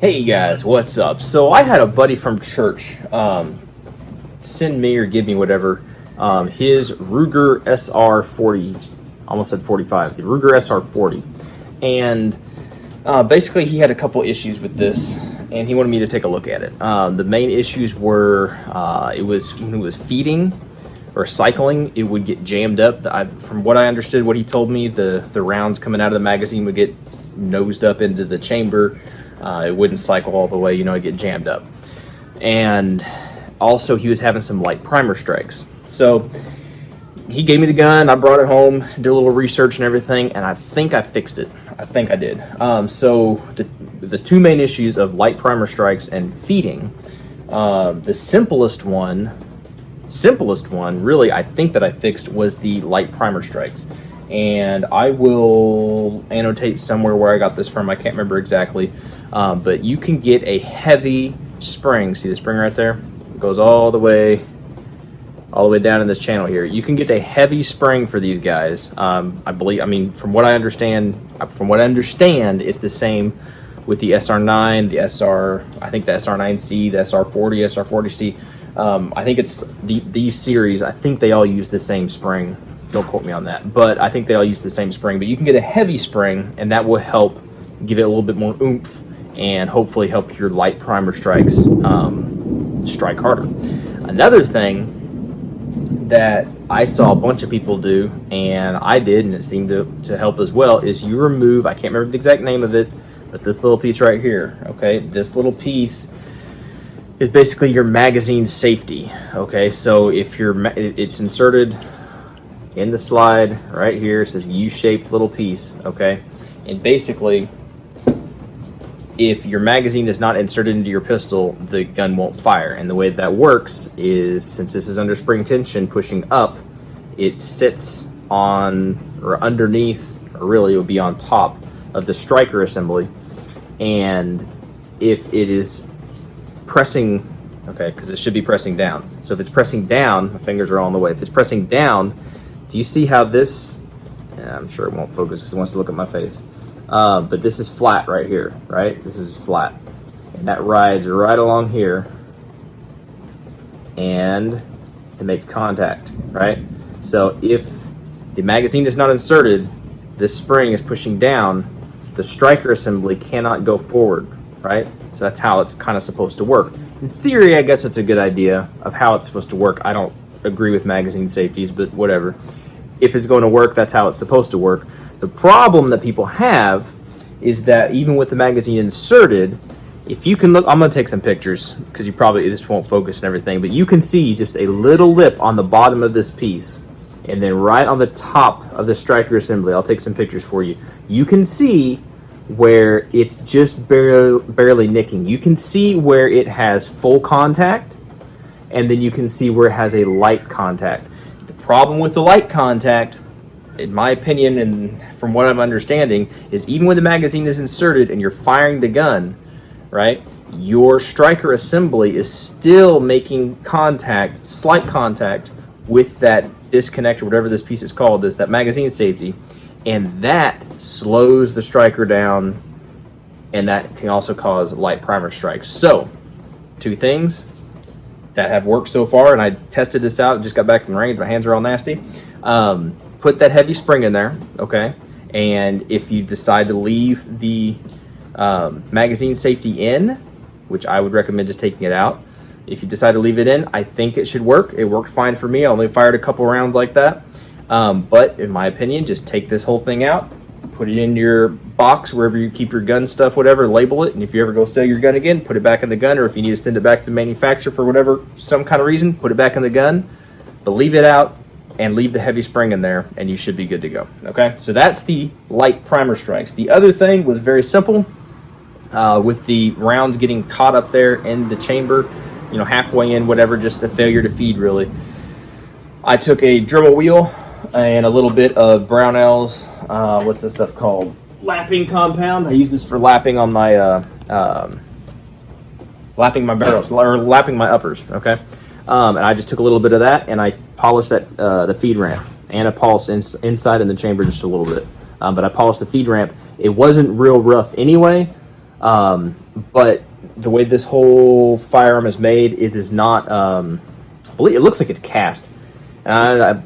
Hey guys, what's up? So I had a buddy from church send me or give me whatever his Ruger SR40, almost said 45, the Ruger SR40, and basically he had a couple issues with this, and he wanted me to take a look at it. The main issues were it was when it was feeding or cycling, it would get jammed up. From what I understood, what he told me, the rounds coming out of the magazine would get nosed up into the chamber. It wouldn't cycle all the way, it'd get jammed up. And also he was having some light primer strikes. So he gave me the gun, I brought it home, did a little research and everything, and I think I fixed it. I think I did. So the two main issues of light primer strikes and feeding, the simplest one, really, I think that I fixed was the light primer strikes. And I will annotate somewhere where I got this from. I can't remember exactly, but you can get a heavy spring. See the spring right there? It goes all the way down in this channel here. You can get a heavy spring for these guys. From what I understand, it's the same with the SR9, I think the SR9C, the SR40, SR40C. I think it's these series. I think they all use the same spring. Don't quote me on that, but I think they all use the same spring. But you can get a heavy spring, and that will help give it a little bit more oomph and hopefully help your light primer strikes strike harder. Another thing that I saw a bunch of people do, and I did, and it seemed to help as well, is you remove, I can't remember the exact name of it, but this little piece right here, okay? This little piece is basically your magazine safety, okay? So if it's inserted in the slide right here, it says U-shaped little piece, okay? And basically, if your magazine is not inserted into your pistol, the gun won't fire. And the way that works is, since this is under spring tension pushing up, it sits on or underneath, or really it would be on top of the striker assembly. And if it is pressing, okay, because it should be pressing down. So if it's pressing down, my fingers are all in the way. If it's pressing down, do you see how this, I'm sure it won't focus because it wants to look at my face, but this is flat right here, right? This is flat. And that rides right along here, and it makes contact, right? So if the magazine is not inserted, this spring is pushing down, the striker assembly cannot go forward, right? So that's how it's kind of supposed to work. In theory, I guess it's a good idea of how it's supposed to work. I don't agree with magazine safeties, but whatever. If it's going to work, that's how it's supposed to work. The problem that people have is that even with the magazine inserted, if you can look, I'm going to take some pictures because this won't focus and everything, but you can see just a little lip on the bottom of this piece, and then right on the top of the striker assembly, I'll take some pictures for you. You can see where it's just barely nicking. You can see where it has full contact, and then you can see where it has a light contact. The problem with the light contact, in my opinion, and from what I'm understanding, is even when the magazine is inserted and you're firing the gun, right, your striker assembly is still making contact, slight contact, with that disconnect or whatever this piece is called, that magazine safety, and that slows the striker down, and that can also cause light primer strikes. So, two things that have worked so far, and I tested this out, just got back from range, my hands are all nasty. Put that heavy spring in there, okay? And if you decide to leave the magazine safety in, which I would recommend just taking it out, if you decide to leave it in, I think it should work. It worked fine for me. I only fired a couple rounds like that. But in my opinion, just take this whole thing out, put it in your box, wherever you keep your gun stuff, whatever, label it, and if you ever go sell your gun again, put it back in the gun, or if you need to send it back to the manufacturer for whatever, some kind of reason, put it back in the gun, but leave it out and leave the heavy spring in there, and you should be good to go, okay? So that's the light primer strikes. The other thing was very simple, with the rounds getting caught up there in the chamber, halfway in, whatever, just a failure to feed, really. I took a Dremel wheel and a little bit of Brownell's, what's this stuff called? Lapping compound. I use this for lapping on my, lapping my barrels, or lapping my uppers, okay? And I just took a little bit of that, and I polished that the feed ramp, and I polished inside in the chamber just a little bit. But I polished the feed ramp. It wasn't real rough anyway, But the way this whole firearm is made, it is not. I believe it looks like it's cast. And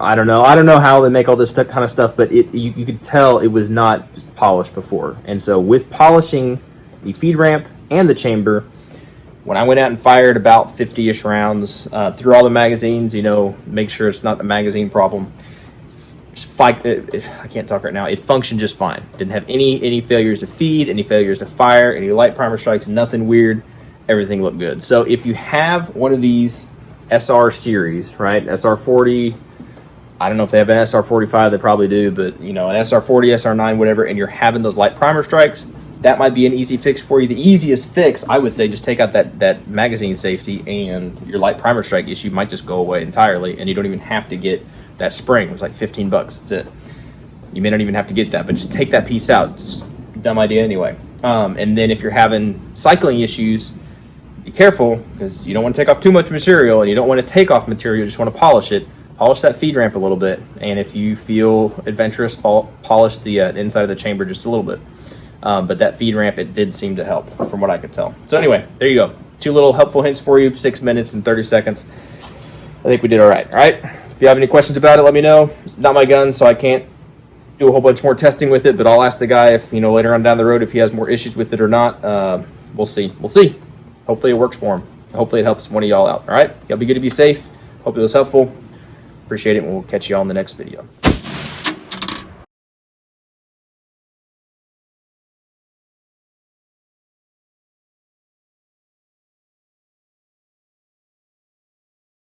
I don't know. I don't know how they make all this kind of stuff, but you could tell it was not polished before. And so with polishing the feed ramp and the chamber, when I went out and fired about 50-ish rounds through all the magazines, make sure it's not the magazine problem. I can't talk right now. It functioned just fine. Didn't have any failures to feed, any failures to fire, any light primer strikes, nothing weird. Everything looked good. So if you have one of these SR series, right, SR40, I don't know if they have an SR45, they probably do, but an SR40, SR9, whatever, and you're having those light primer strikes, that might be an easy fix for you. The easiest fix, I would say, just take out that magazine safety, and your light primer strike issue might just go away entirely, and you don't even have to get that spring. It was like $15. That's it. You may not even have to get that, but just take that piece out. It's a dumb idea anyway. And then if you're having cycling issues, be careful, because you don't want to take off too much material, and you don't want to take off material, you just want to polish it. Polish that feed ramp a little bit, and if you feel adventurous, polish the inside of the chamber just a little bit. But that feed ramp, it did seem to help, from what I could tell. So anyway, there you go. 2 little helpful hints for you, 6 minutes and 30 seconds. I think we did all right. If you have any questions about it, let me know. Not my gun, so I can't do a whole bunch more testing with it, but I'll ask the guy if, later on down the road, if he has more issues with it or not. We'll see. Hopefully it works for him. Hopefully it helps one of y'all out. All right? Y'all be good to be safe. Hope it was helpful. Appreciate it, and we'll catch you all in the next video.